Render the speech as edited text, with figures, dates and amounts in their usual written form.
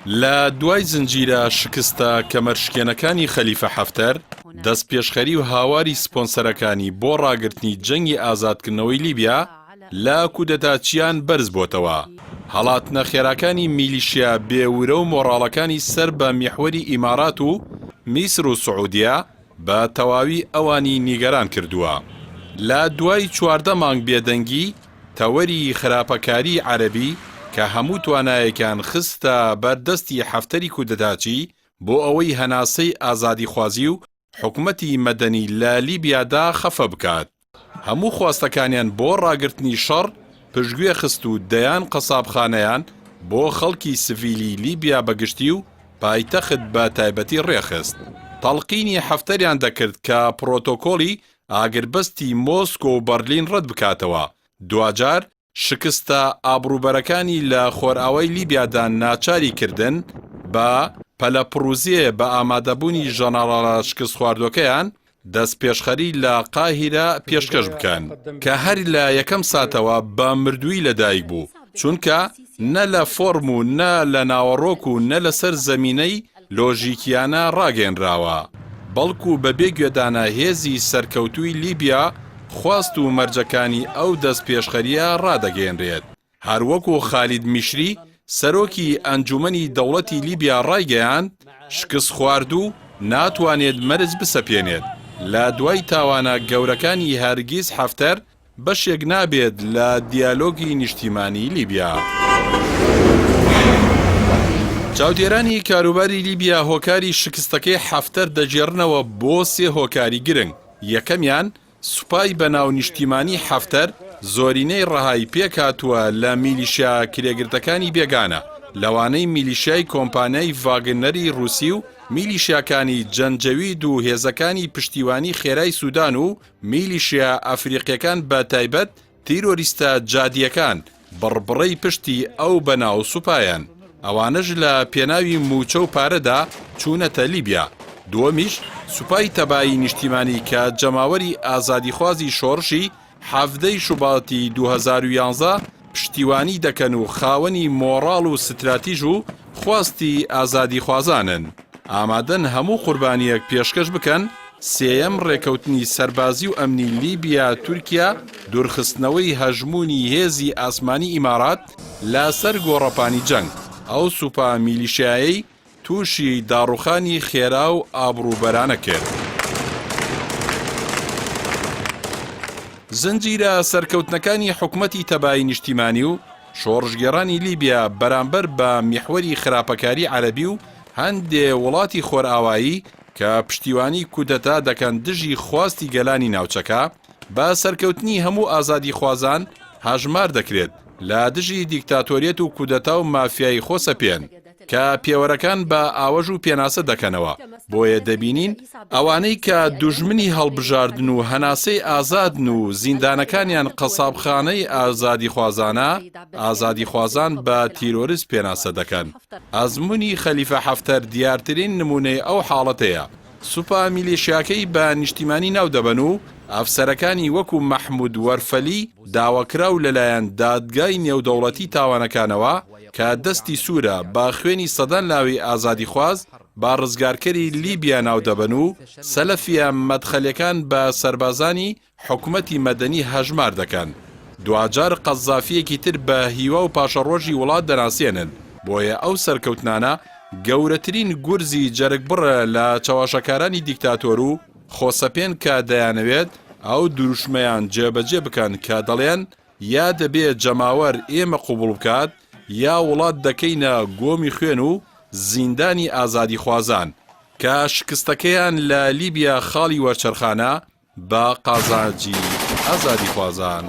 لە دوای زنجیرە شکستە کەمەرشکێنەکانی خەلیفە حەفتەر، دەست پێشخەری و هاواری سپۆنسەرەکانی بۆ ڕاگرتنی جەنگی ئازادکردنەوەی لیبیا لە کودەتاچیان بەرز بۆتەوە. هەڵاتنە خێراکانی میلیشیا بێورە و مۆڕاڵەکانی سەر بە میحوەری ئیمارات و میسر و سعودیا بە تەواوی ئەوانی نیگەران کردووە. لە دوای 14 مانگ بێدەنگی تەوەری خراپەکاری عەرەبی کە هەموو توانایەکان خستە بەردەستی حەفتەری کودەتاچی بۆ ئەوەی هەناسەی ئازادیخوازی و حکومەتی مەدەنی لە لیبیادا خەفە بکات. هەموو خواستەکانیان بۆ ڕاگرتنی شەڕ پشتگوێ خست و دەیان قەسابخانەیان بۆ خەڵکی سڤیلی لیبیا بەگشتی و پایتەخت بە تایبەتی ڕێخست. تەڵقینی حەفتەریان دەکرد کە پرۆتۆکۆلی ئاگربەستی مۆسکۆ و بەرلین ڕەت بکاتەوە. دوجار شکستە ئابروبەرەکانی لە خۆرئاوای لیبیادا ناچاری کردن بە پەلەپڕوزیە بە ئامادەبوونی ژەنەڕاڵە شکست خواردوەکەیان دەست پێشخەری لە قاهیرە پێشکەش بکەن کە هەر لە یەکەم ساتەوە بە مردووی لەدایک بوو، چونکە نە لە فۆرم و نە لە ناوەڕۆک و نە لەسەر زەمینەی لۆژیکیانە ڕاگەێنراوە، بەڵکو بەبێ گوێدانە هێزی سەرکەوتووی لیبیا خواست و مەرجەکانی ئەو دەست پێشخەریە ڕادەگەێنرێت. هەروەکو خالید میشری سەرۆکی ئەنجومەنی دەوڵەتی لیبیا ڕایگەیاند شکست خوارد و ناتوانێت مەرج بسەپێنێت. لە دوای تاوانە گەورەکانی هەرگیز حەفتەر بەشێک نابێت لە دیالۆگی نیشتیمانی لیبیا. چاودێرانی کاروباری لیبیا هۆکاری شکستەکەی حەفتەر دەجێڕنەوە بۆ 3 هۆکاری گرنگ. یەکەمیان سوپای بەناو نیشتیمانی حەفتەر زۆرینەی ڕەهایی پێکاتووە لە میلیشیا کرێگرتەکانی بێگانە، لەوانەی میلیشیای کۆمپانیای ڤاگنەری رووسی و میلیشیاکانی جەنجەوید و هێزەکانی پشتیوانی خێرای سوودان و میلیشیا ئەفریقیەکان بە تایبەت تیرۆریستە جادیەکان بڕبڕەی پشتی ئەو بەناو سوپایان. ئەوانەش لە پێناوی موچە و پارەدا چوونەتە لیبیا. دووەمیش سوپای تەبایی نیشتیمانی کە جەماوەری ئازادیخوازی شۆڕشی 17 شوباتی 2011 پشتیوانی دەکەن و خاوەنی مۆڕاڵ و ستراتیژ و خواستی ئازادیخوازانن. ئامادەن هەموو قوربانیەک پێشکەش بکەن. سێیەم ڕێکەوتنی سەربازی و ئەمنی لیبیا تورکیا دوورخستنەوەی هەژموونی هێزی ئاسمانی ئیمارات لەسەر گۆڕەپانی جەنگ. ئەو سوپا میلیشیایی تووشی داڕوخانی خێرا و ئابروبەرانە کرد. زنجیرە سەرکەوتنەکانی حکومەتی تەبایی نیشتیمانی و شۆڕژگێڕانی لیبیا بەرامبەر بە میحوەری خراپەکاری عەرەبی و هەندێ وڵاتی خۆرئاوایی کە پشتیوانی کودەتا دەکەن دژی خواستی گەلانی ناوچەکە بە سەرکەوتنی هەموو ئازادی خوازان هاژمار دەکرێت لە دژی دیکتاتۆریەت و کودەتا و مافیای خۆسەپێن کە پێوەرەکان بە ئاوەژ و پێناسە دەکەنەوە. بۆیە دەبینین ئەوانەی کە دوژمنی هەڵبژاردن و هەناسەی ئازادن و زیندانەکانیان قەسابخانەی ئازادی خوازانە، ئازادی خوازان بە تیرۆریست پێناسە دەکەن. ئەزموونی خەلیفە حەفتەر دیارترین نمونەی ئەو حاڵەتەیە. سوپا میلیشیاکەی بە نیشتیمانی ناو دەبەن و ئەفسەرەکانی وەکو مەحموود وەرفەلی داواکراو لەلایەن دادگای نێودەوڵەتی تاوانەکانەوە کە دەستی سوورە بە خوێنی سەدان لاوی ئازادی خواز با ڕزگارکەری لیبیا ناو دەبن و سەلەفیە مەدخەلەکان بە سەربازانی حکومەتی مەدەنی هەژمار دەکەن. دوجار قەزافیەکی تر بە هیوا و پاشەڕۆژی وڵات دەناسێنن. بۆیە ئەو سەرکەوتنانە گەورەترین گورزی جەرگبڕە لە چاواشەکارانی دیکتاتۆر و خۆسەپێن کە دەیانەوێت ئەو دروشمەیان جێبەجێ بکەن کە دەڵێن یا دەبێت جەماوەر ئێمە قوبوڵ بکات یا وڵات دەکەینە گۆمی خوێن و زیندانی ئازادی خوازان کە شکستەکەیان لە لیبیا خاڵی وەرچەرخانە بە قازانجی ئازادی خوازان.